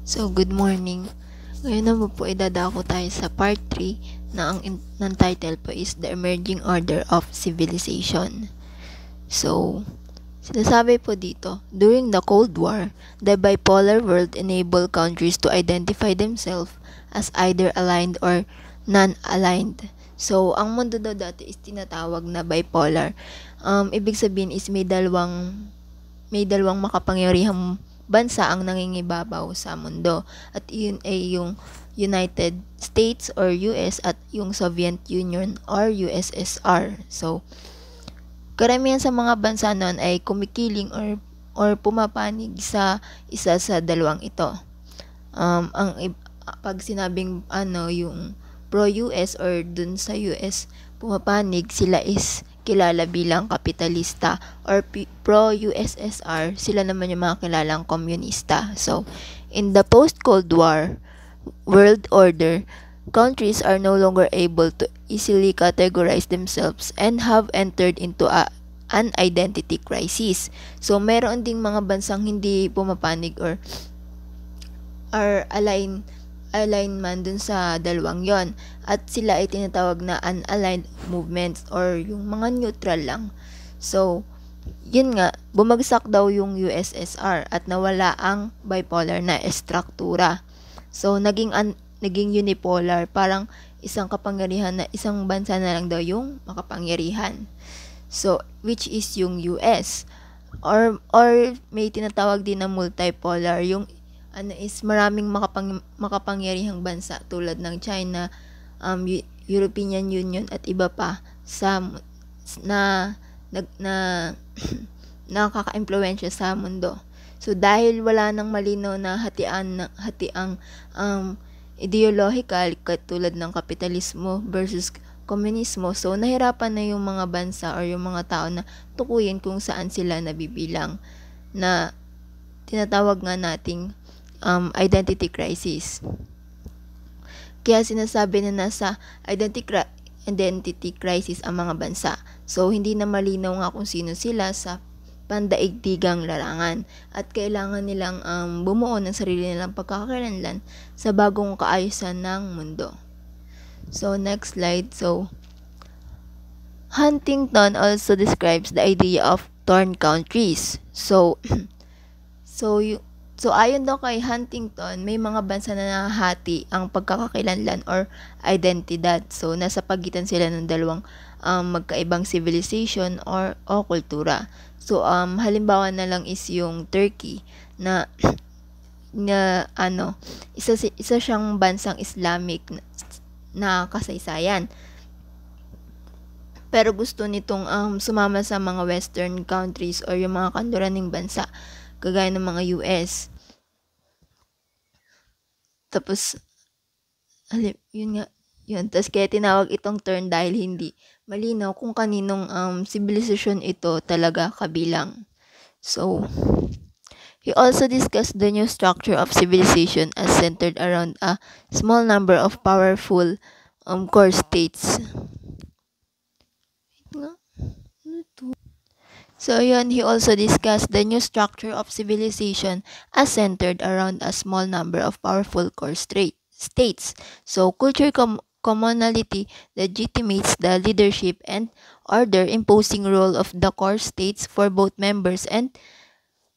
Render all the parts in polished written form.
So, good morning. Ngayon naman po idadako tayo sa part 3 na ng title po is The Emerging Order of Civilization. So, sinasabi po dito, during the Cold War, the bipolar world enabled countries to identify themselves as either aligned or non-aligned. So, ang mundo daw dati is tinatawag na bipolar. Ibig sabihin is may dalawang makapangyarihang bansa ang nangingibabaw sa mundo. At yun ay yung United States or US at yung Soviet Union or USSR. So, karamihan sa mga bansa noon ay kumikiling or pumapanig sa isa sa dalawang ito. Pag sinabing yung pro-US or dun sa US pumapanig, sila is kilala bilang kapitalista, or pro-USSR, sila naman yung mga kilalang komunista. So, in the post-Cold War world order, countries are no longer able to easily categorize themselves and have entered into an identity crisis. So, meron ding mga bansang hindi pumapanig or alignment dun sa dalawang yon, at sila ay tinatawag na unaligned movements or yung mga neutral lang. So, yun nga, bumagsak daw yung USSR at nawala ang bipolar na estruktura. So, naging unipolar, parang isang kapangyarihan na isang bansa na lang daw yung makapangyarihan. So, which is yung US. Or may tinatawag din na multipolar, yung is maraming makapangyarihang bansa tulad ng China, European Union at iba pa na nakaka-impluwensya sa mundo. So dahil wala nang malinaw na hatiang ideological katulad ng kapitalismo versus komunismo, so nahirapan na yung mga bansa or yung mga tao na tukuyin kung saan sila nabibilang, na tinatawag nga nating identity crisis. Kaya sinasabi na nasa identity crisis ang mga bansa. So, hindi na malinaw nga kung sino sila sa pandaigdigang larangan, at kailangan nilang bumuo ng sarili nilang pagkakakilanlan sa bagong kaayusan ng mundo. So, next slide. So, Huntington also describes the idea of torn countries. So, ayon daw kay Huntington, may mga bansa na nahahati ang pagkakakilanlan or identidad. So, nasa pagitan sila ng dalawang magkaibang civilization o kultura. So, halimbawa na lang is yung Turkey na isa siyang bansang Islamic na kasaysayan. Pero gusto nitong sumama sa mga Western countries or yung mga kanluraning bansa, kagaya ng mga US. Tapos, yun. Tapos kaya tinawag itong turn dahil hindi malinaw kung kaninong civilization ito talaga kabilang. So, he also discussed the new structure of civilization as centered around a small number of powerful core states. So, he also discussed the new structure of civilization as centered around a small number of powerful core states. So, culture commonality legitimates the leadership and order imposing role of the core states for both members and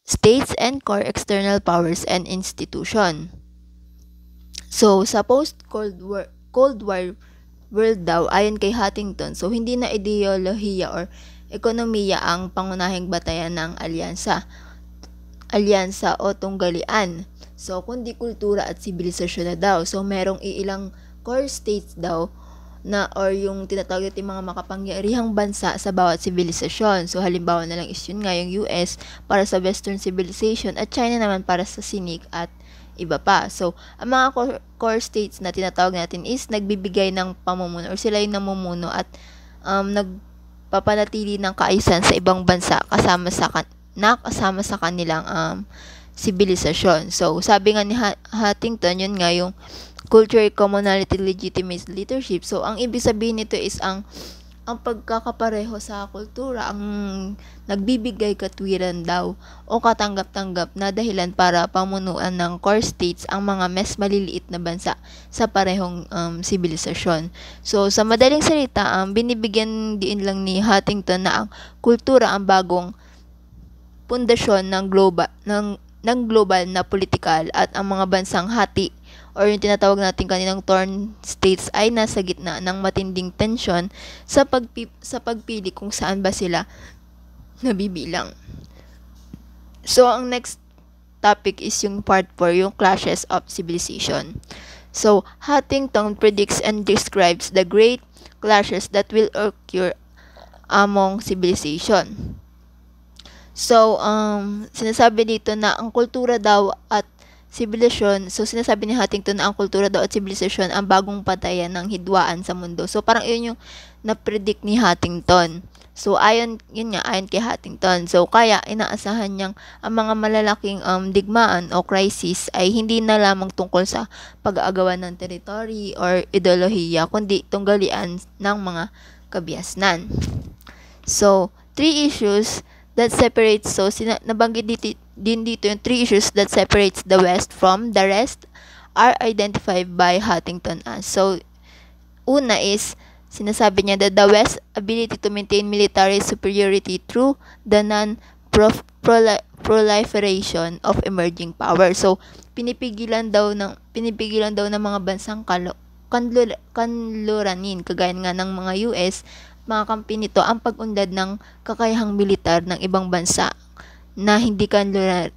states and core external powers and institution. So, sa post-Cold War world daw, ayon kay Huntington, so hindi na ideolohiya or ekonomiya ang pangunahing batayan ng alyansa o tunggalian. So, kundi kultura at sibilisasyon na daw. So, merong ilang core states daw na or yung tinatawag natin mga makapangyarihang bansa sa bawat sibilisasyon. So, halimbawa na lang is yun nga yung US para sa Western civilization at China naman para sa Sinic at iba pa. So, ang mga core states na tinatawag natin is nagbibigay ng pamumuno or sila yung namumuno at nagpapanatili ng kaayusan sa ibang bansa kasama sa kanilang sibilisasyon. So, sabi nga ni Huntington, yun nga yung culture commonality legitimates leadership. So, ang ibig sabihin nito is ang ang pagkakapareho sa kultura ang nagbibigay katwiran daw o katanggap-tanggap na dahilan para pamunuan ng core states ang mga mas maliliit na bansa sa parehong sibilisasyon. So, sa madaling salita, binibigyan din lang ni Huntington na ang kultura ang bagong pundasyon ng global na politikal at ang mga bansang hati or yung tinatawag natin kaninang torn states ay nasa gitna ng matinding tensyon sa pagpili kung saan ba sila nabibilang. So, ang next topic is yung part 4, yung clashes of civilization. So, Huntington predicts and describes the great clashes that will occur among civilization. So, sinasabi dito na ang kultura daw at sibilisasyon, so sinasabi ni Huntington na ang kultura daw at sibilisasyon ang bagong patayan ng hidwaan sa mundo. So, parang yun yung na-predict ni Huntington. So, ayon kay Huntington. So, kaya inaasahan niyang ang mga malalaking digmaan o crisis ay hindi na lamang tungkol sa pag-aagawan ng territory or ideolohiya, kundi tunggalian ng mga kabiasnan. So, three issues that separates, so nabanggit din dito yung three issues that separates the West from the rest are identified by Huntington as. So, una is, sinasabi niya that the West's ability to maintain military superiority through the non-proliferation of emerging power. So, pinipigilan daw ng mga bansang kanluranin, kagaya nga ng mga US, mga kampi nito ang pag-unlad ng kakayahang militar ng ibang bansa na hindi kanluranin.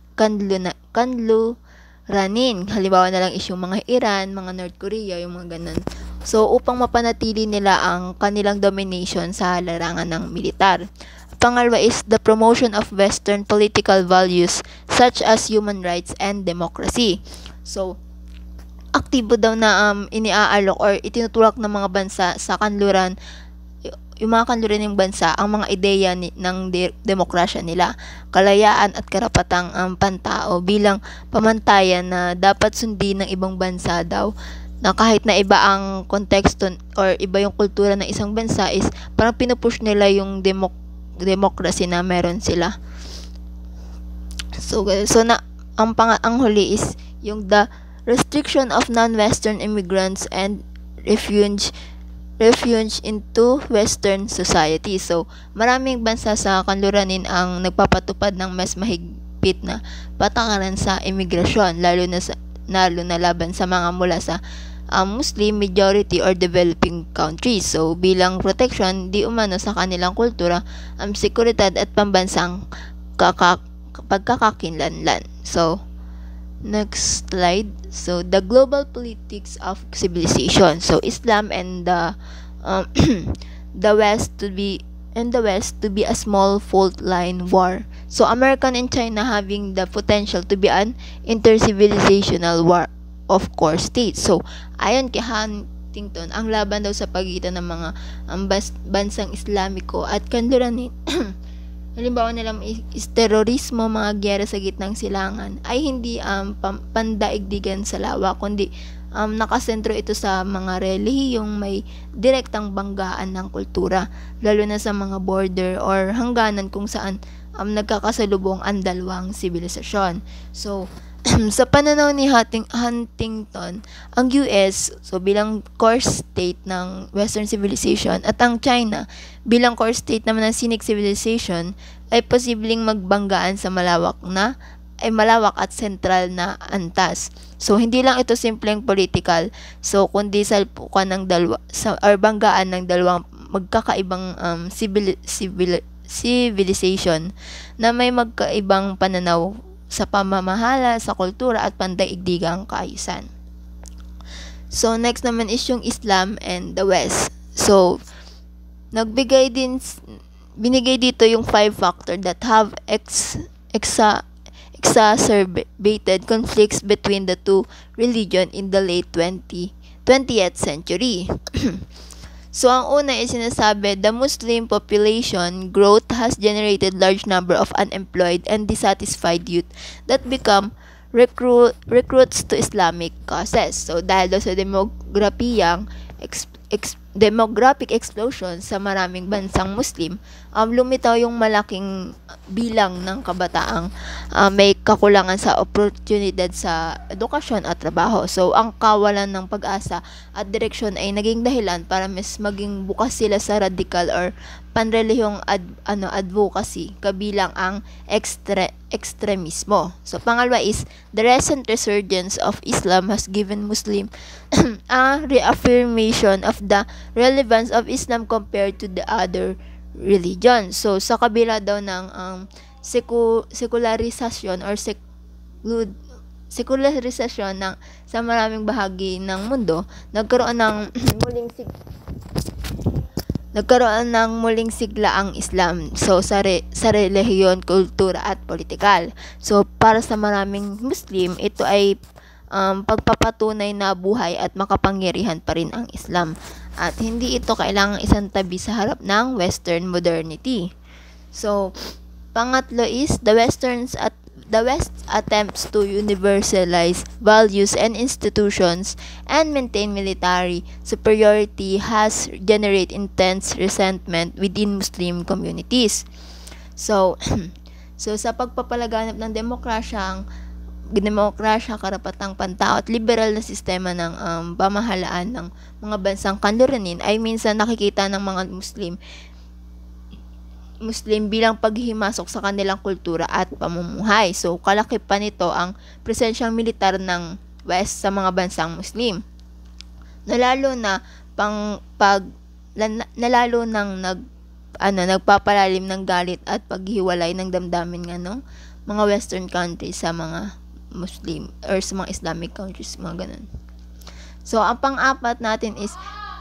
Halimbawa na lang is yung mga Iran, mga North Korea, yung mga ganun. So, upang mapanatili nila ang kanilang domination sa larangan ng militar. Pangalawa is the promotion of Western political values such as human rights and democracy. So, aktibo daw na iniaalok or itinutulak ng mga bansa sa kanluran, yung mga kanluraning bansa, ang mga ideya ng demokrasya nila, kalayaan at karapatang pantao bilang pamantayan na dapat sundin ng ibang bansa daw, na kahit na iba ang konteksto or iba yung kultura ng isang bansa is parang pinupush nila yung democracy na meron sila. So na ang huli is yung the restriction of non-Western immigrants and refuge into Western society. So, maraming bansa sa kanluranin ang nagpapatupad ng mas mahigpit na patakaran sa imigrasyon, lalo na laban sa mga mula sa Muslim majority or developing countries. So, bilang protection, di umano sa kanilang kultura, seguridad at pambansang pagkakakinlanlan. So, next slide. So, the global politics of civilization. So, Islam and the West to be a small fault line war. So, American and China having the potential to be an intercivilizational war of core states. So, ayon kay Huntington, ang laban daw sa pagitan ng mga bansang Islamiko at kanluranin halimbawa na lang is terorismo, mga giyera sa gitnang silangan, ay hindi pandaigdigan sa lawa, kundi nakasentro ito sa mga relihiyong may direktang banggaan ng kultura, lalo na sa mga border or hangganan kung saan nagkakasalubong ang dalawang sibilisasyon. So, sa pananaw ni Huntington, ang US, so bilang core state ng Western civilization, at ang China bilang core state naman ng Sinic civilization, ay posibleng magbanggaan sa malawak at sentral na antas. So, hindi lang ito simpleng political, so kundi salpukan ng banggaan ng dalawang magkakaibang civilization na may magkaibang pananaw sa pamamahala, sa kultura at pandaigdigang kaayusan. So, next naman is yung Islam and the West. So, binigay dito yung 5 factor that have exacerbated conflicts between the two religion in the late 20th century. So, ang una is sinasabi, the Muslim population growth has generated large number of unemployed and dissatisfied youth that become recruits to Islamic causes. So, dahil daw sa demograpiyang demographic explosion sa maraming bansang Muslim, lumitaw yung malaking bilang ng kabataang may kakulangan sa oportunidad sa edukasyon at trabaho. So, ang kawalan ng pag-asa at direksyon ay naging dahilan para mas maging bukas sila sa radical or panrelihiyong advocacy, kabilang ang ekstremismo. So, pangalawa is, the recent resurgence of Islam has given Muslim a reaffirmation of the relevance of Islam compared to the other religions. So, sa kabila daw ng sekularisasyon or sekularisasyon sa maraming bahagi ng mundo, nagkaroon ng muling sigla ang Islam. So, sa relihiyon, kultura at politikal. So, para sa maraming Muslim, ito ay pagpapatunay na buhay at makapangyarihan pa rin ang Islam. At hindi ito kailangang isang tabi sa harap ng Western modernity. So, pangatlo is, the West attempts to universalize values and institutions and maintain military superiority has generated intense resentment within Muslim communities. So, sa pagpapalaganap ng demokrasya, karapatang pantao at liberal na sistema ng pamahalaan ng mga bansang kanluranin ay minsan nakikita ng mga Muslim bilang paghihimasok sa kanilang kultura at pamumuhay. So, kalaki pa nito ang presensyang militar ng West sa mga bansang Muslim. Nalalo nagpapalalim ng galit at paghiwalay ng damdamin ng mga Western countries sa mga Muslim or sa mga Islamic countries, mga ganun. So, ang pang-apat natin is,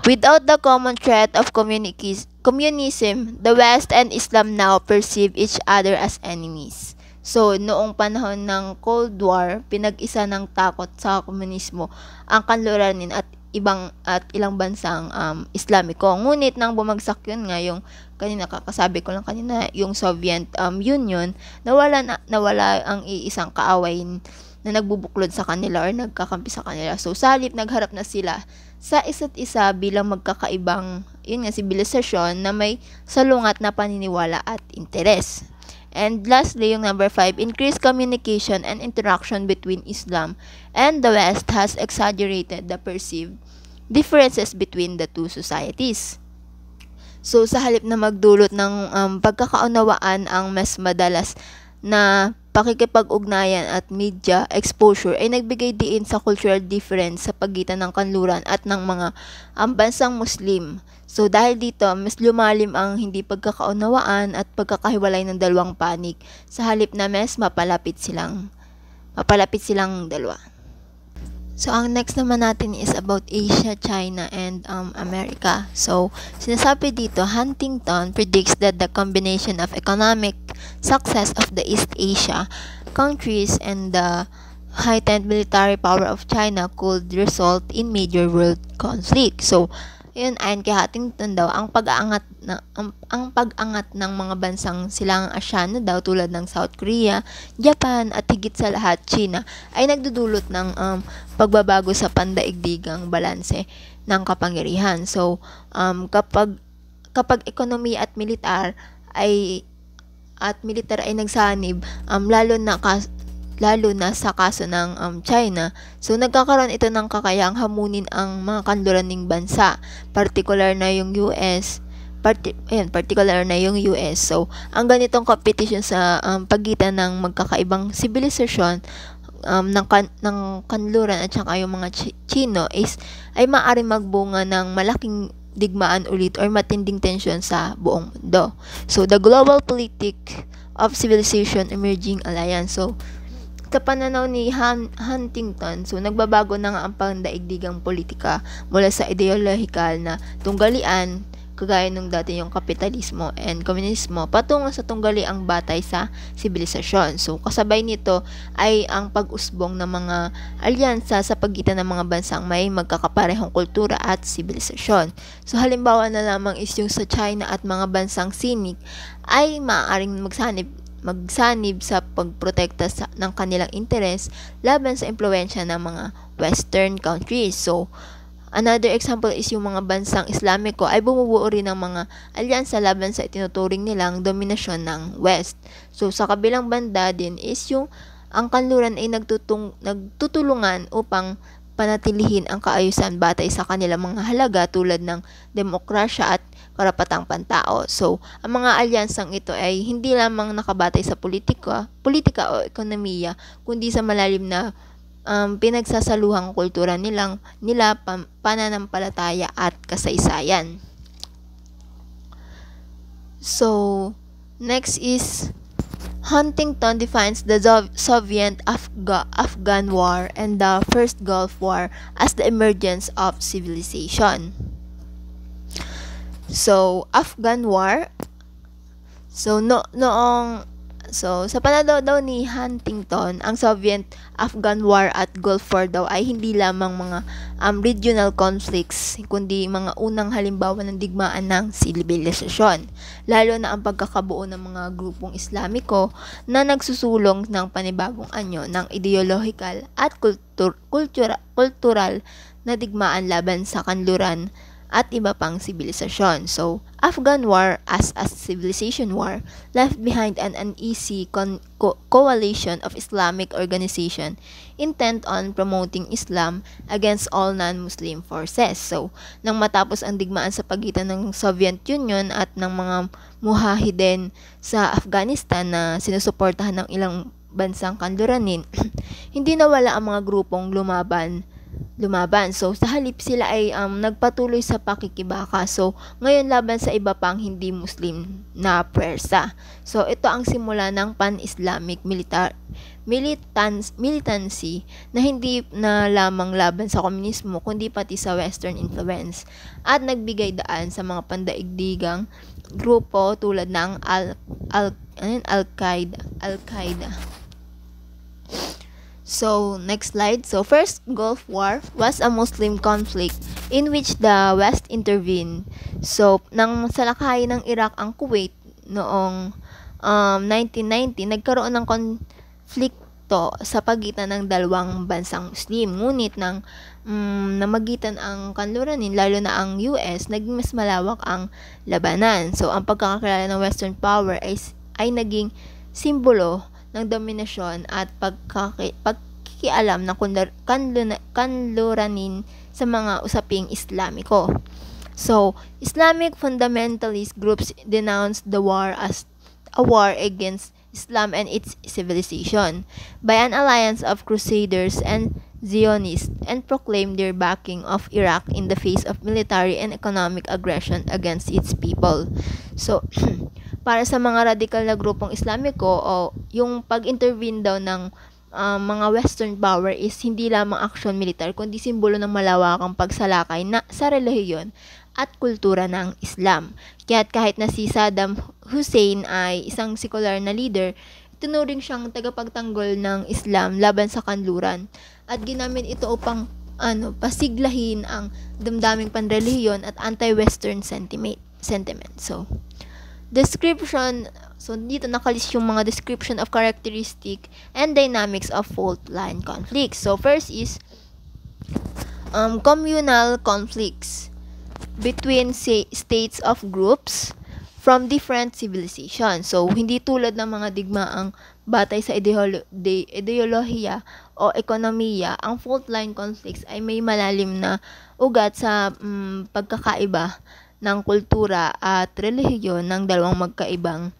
without the common threat of communism, the West and Islam now perceive each other as enemies. So, noong panahon ng Cold War, pinag-isa ng takot sa komunismo ang kanluranin at ilang bansang Islamiko. Ngunit nang bumagsak yun nga, yung kakasabi ko lang kanina, yung Soviet Union, nawala ang iisang kaaway na nagbubuklod sa kanila or nagkakampi sa kanila. So, sa halip, nagharap na sila sa isa't isa bilang magkakaibang sibilisasyon na may salungat na paniniwala at interes. And lastly, yung number 5, increased communication and interaction between Islam and the West has exaggerated the perceived differences between the two societies. So, sa halip na magdulot ng pagkakaunawaan ang mas madalas na pakikipag-ugnayan at media exposure ay nagbigay diin sa cultural difference sa pagitan ng kanluran at ng mga bansang Muslim. So, dahil dito, mas lumalim ang hindi pagkakaunawaan at pagkakahiwalay ng dalawang panig sa halip na mas mapalapit silang dalawa. So, ang next naman natin is about Asia, China, and America. So, sinasabi dito, Huntington predicts that the combination of economic success of the East Asia countries and the heightened military power of China could result in major world conflict. So, yun, ayon kay Huntington daw, ang pag-aangat ng mga bansang silangang Asyano daw tulad ng South Korea, Japan at higit sa lahat China ay nagdudulot ng pagbabago sa pandaigdigang balanse ng kapangyarihan. So, kapag ekonomiya at militar ay nagsanib, lalo na sa kaso ng China. So, nagkakaroon ito ng kakayahang hamunin ang mga kanluraning bansa, particular na yung US. So, ang ganitong competition sa pagitan ng magkakaibang sibilisasyon ng kanluran at saka yung mga Chino ay maaaring magbunga ng malaking digmaan ulit or matinding tensyon sa buong mundo. So, the global politic of civilization emerging alliance. So, sa pananaw ni Huntington, so nagbabago na nga ang pandaigdigang politika mula sa ideolohikal na tunggalian, kagaya nung dati yung kapitalismo and komunismo, patungo sa tunggaliang batay sa sibilisasyon. So, kasabay nito ay ang pag-usbong ng mga alyansa sa pagitan ng mga bansang may magkakaparehong kultura at sibilisasyon. So, halimbawa na lamang is yung sa China at mga bansang Sinik ay maaaring magsanib sa pagprotekta ng kanilang interes laban sa impluwensya ng mga Western countries. So, Another example is yung mga bansang Islamiko ay bumubuo rin ng mga alyansa laban sa itinuturing nilang dominasyon ng West. So sa kabilang banda din is yung ang kanluran ay nagtutulungan upang panatilihin ang kaayusan batay sa kanilang mga halaga tulad ng demokrasya at karapatang pantao. So, ang mga alyansang ito ay hindi lamang nakabatay sa politika o ekonomiya, kundi sa malalim na pinagsasaluhang kultura nila, pananampalataya at kasaysayan. So, next is Huntington defines the Soviet-Afghan War and the First Gulf War as the emergence of civilization. So, Afghan War. Sa pananaw daw ni Huntington, ang Soviet-Afghan War at Gulf War daw ay hindi lamang mga regional conflicts, kundi mga unang halimbawa ng digmaan ng sibilisasyon, lalo na ang pagkakabuo ng mga grupong Islamiko na nagsusulong ng panibagong anyo ng ideolohikal at kultural na digmaan laban sa kanluran at iba pang sibilisasyon. So, Afghan War as a civilization war left behind an uneasy coalition of Islamic organization intent on promoting Islam against all non-Muslim forces. So, nang matapos ang digmaan sa pagitan ng Soviet Union at ng mga mujahideen sa Afghanistan na sinusuportahan ng ilang bansang kanluranin, hindi nawala ang mga grupong lumaban. So, sa halip sila ay nagpatuloy sa pakikibaka. So, ngayon laban sa iba pang hindi Muslim na pwersa. So, ito ang simula ng pan-Islamic militancy na hindi na lamang laban sa komunismo kundi pati sa Western influence at nagbigay daan sa mga pandaigdigang grupo tulad ng Al-Qaeda. So, next slide. So, First Gulf War was a Muslim conflict in which the West intervened. So, nang salakayin ng Iraq ang Kuwait noong 1990, nagkaroon ng konflikto sa pagitan ng dalawang bansang Muslim. Ngunit nang namagitan ang kanluranin, lalo na ang US, naging mas malawak ang labanan. So, ang pagkakakilala ng Western power ay naging simbolo ng dominasyon at pagkikialam ng kanluranin sa mga usaping Islamiko. So, Islamic fundamentalist groups denounced the war as a war against Islam and its civilization by an alliance of crusaders and Zionists and proclaimed their backing of Iraq in the face of military and economic aggression against its people. So, para sa mga radikal na grupong Islamiko, yung pag-intervene daw ng mga Western power is hindi lamang aksyon militar, kundi simbolo ng malawakang pagsalakay sa relihiyon at kultura ng Islam. Kaya't kahit na si Saddam Hussein ay isang sekular na leader, tinuring siyang tagapagtanggol ng Islam laban sa kanluran at ginamit ito upang pasiglahin ang damdaming panrelihiyon at anti-Western sentiment. So, description. So, dito nakalist yung mga description of characteristic and dynamics of fault line conflicts. So, first is communal conflicts between states of groups from different civilizations. So, hindi tulad ng mga digmaang batay sa ideolohiya o ekonomiya, ang fault line conflicts ay may malalim na ugat sa pagkakaiba ng kultura at relihiyon ng dalawang magkaibang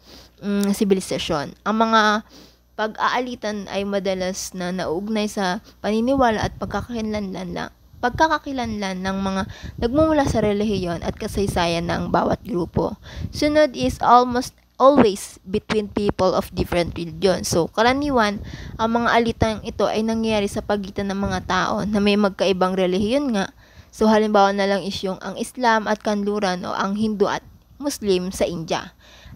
sibilisasyon. Ang mga pag-aalitan ay madalas na nauugnay sa paniniwala at pagkakakilanlan ng mga nagmumula sa relihiyon at kasaysayan ng bawat grupo. Sunod is almost always between people of different religions. So, karaniwan, ang mga alitang ito ay nangyayari sa pagitan ng mga tao na may magkaibang relihiyon nga. So, halimbawa na lang is yung ang Islam at kanluran o ang Hindu at Muslim sa India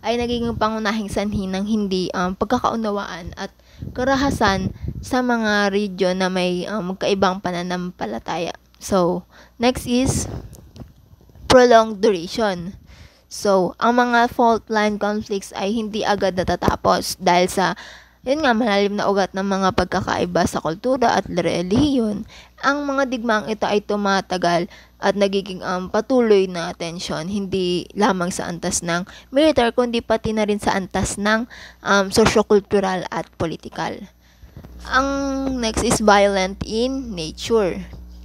ay naging pangunahing sanhi ng hindi pagkakaunawaan at karahasan sa mga region na may magkaibang pananampalataya. So, next is prolonged duration. So, ang mga fault line conflicts ay hindi agad natatapos dahil sa malalim na ugat ng mga pagkakaiba sa kultura at relihiyon. Ang mga digmaang ito ay tumatagal at nagiging patuloy na tensyon hindi lamang sa antas ng militar kundi pati na rin sa antas ng sociocultural at political. Ang next is violent in nature.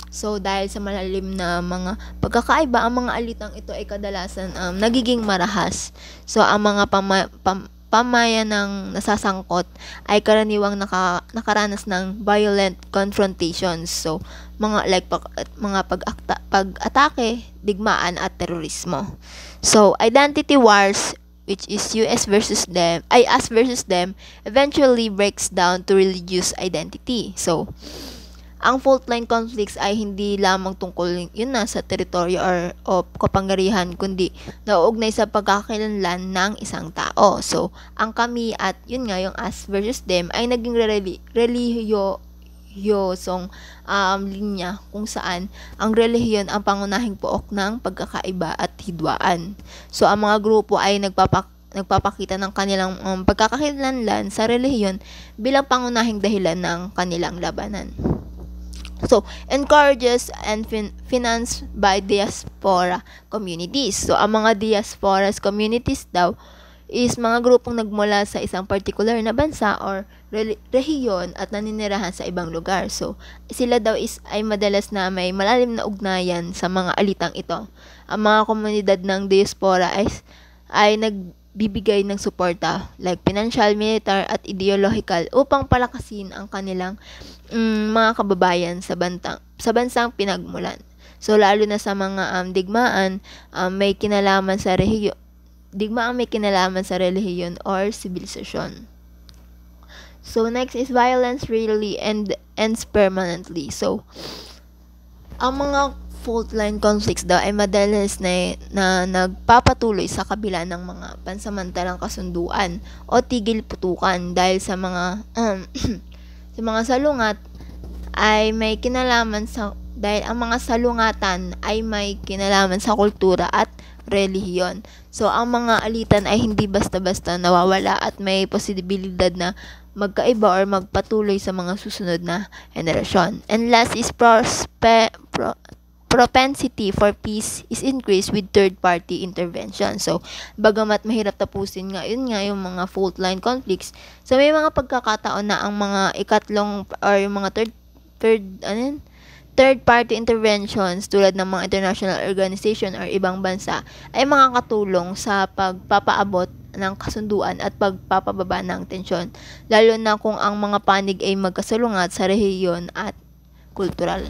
So dahil sa malalim na mga pagkakaiba, ang mga alitang ito ay kadalasan nagiging marahas. So ang mga pamayan ng nasasangkot ay karaniwang nakaranas ng violent confrontations. So, mga pag-atake, digmaan at terorismo. So, identity wars, which is us versus them, eventually breaks down to religious identity. So, ang fault line conflicts ay hindi lamang tungkol sa teritoryo o kapangyarihan kundi nauugnay sa pagkakakilanlan ng isang tao. So, ang kami at yung us versus them ay naging relihiyosong linya kung saan ang relihiyon ang pangunahing pook ng pagkakaiba at hidwaan. So, ang mga grupo ay nagpapakita ng kanilang pagkakakilanlan sa relihiyon bilang pangunahing dahilan ng kanilang labanan. So, encourages and financed by diaspora communities. So, ang mga diaspora communities daw is mga grupong nagmula sa isang particular na bansa or rehiyon at naninirahan sa ibang lugar. So, sila daw ay madalas na may malalim na ugnayan sa mga alitang ito. Ang mga komunidad ng diaspora ay nagbibigay ng suporta like financial, militar at ideological upang palakasin ang kanilang mga kababayan sa bansang pinagmulan. So lalo na sa mga digmaan may kinalaman sa relihiyon or sibilisasyon. So next is violence really ends permanently. So ang mga fault line conflicts daw ay madalas na nagpapatuloy sa kabila ng mga pansamantalang kasunduan o tigil putukan dahil sa mga sa mga salungat ay may kinalaman dahil ang mga salungatan ay may kinalaman sa kultura at relihiyon. So ang mga alitan ay hindi basta-basta nawawala at may posibilidad na magkaiba or magpatuloy sa mga susunod na henerasyon. And last is propensity for peace is increased with third-party intervention. So, bagamat mahirap tapusin yung mga fault line conflicts, so may mga pagkakataon na ang mga ikatlong or yung mga third-party interventions tulad ng mga international organization or ibang bansa ay makakatulong sa pagpapaabot ng kasunduan at pagpapababa ng tensyon, lalo na kung ang mga panig ay magkasalungat sa rehiyon at kultural.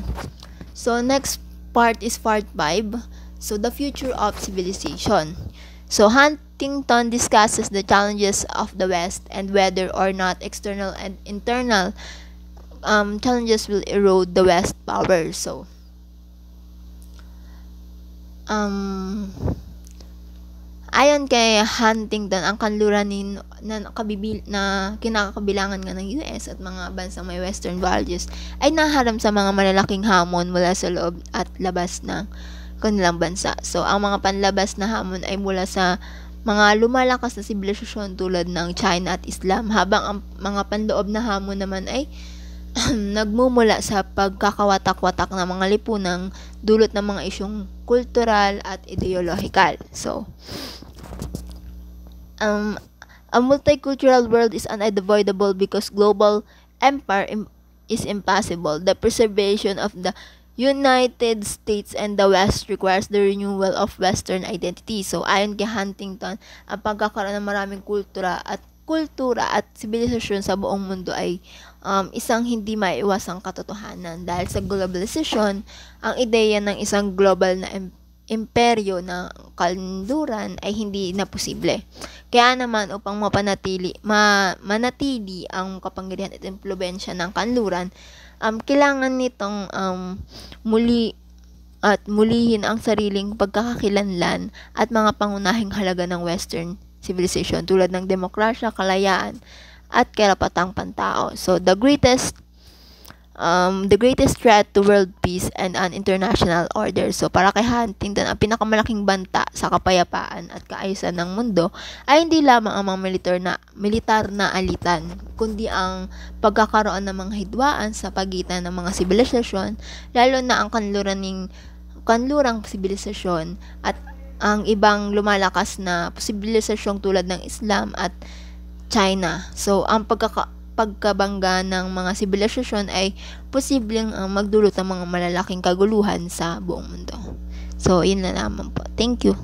So, next part is part 5. So, the future of civilization. So, Huntington discusses the challenges of the West and whether or not external and internal challenges will erode the West power. So, ayon kay Huntington, ang kanluranin na kinakabilangan ng US at mga bansang may Western values ay naharap sa mga malalaking hamon mula sa loob at labas ng kanilang bansa. So, ang mga panlabas na hamon ay mula sa mga lumalakas na sibilisasyon tulad ng China at Islam, habang ang mga panloob na hamon naman ay nagmumula sa pagkakawatak-watak ng mga lipunang dulot ng mga isyong kultural at ideolohikal. So, a multicultural world is unavoidable because global empire is impossible. The preservation of the United States and the West requires the renewal of Western identity. So, ayon kay Huntington, ang pagkakaroon ng maraming kultura at sibilisasyon sa buong mundo ay isang hindi maiiwasang katotohanan. Dahil sa globalization, ang ideya ng isang global na imperyo ng kanluran ay hindi na posible. Kaya naman, upang manatili ang kapangyarihan at impluwensya ng kanluran, kailangan nitong mulihin ang sariling pagkakakilanlan at mga pangunahing halaga ng Western civilization tulad ng demokrasya, kalayaan, at karapatang pantao. So, the greatest threat to world peace and an international order. So, para kay Huntington, ang pinakamalaking banta sa kapayapaan at kaayusan ng mundo ay hindi lamang ang mga militar na alitan, kundi ang pagkakaroon ng mga hidwaan sa pagitan ng mga sibilisasyon, lalo na ang kanluraning kanlurang sibilisasyon at ang ibang lumalakas na sibilisasyong tulad ng Islam at China. So, ang pagkabangga ng mga sibilisasyon ay posibleng magdulot ng mga malalaking kaguluhan sa buong mundo. So, yun na naman po. Thank you.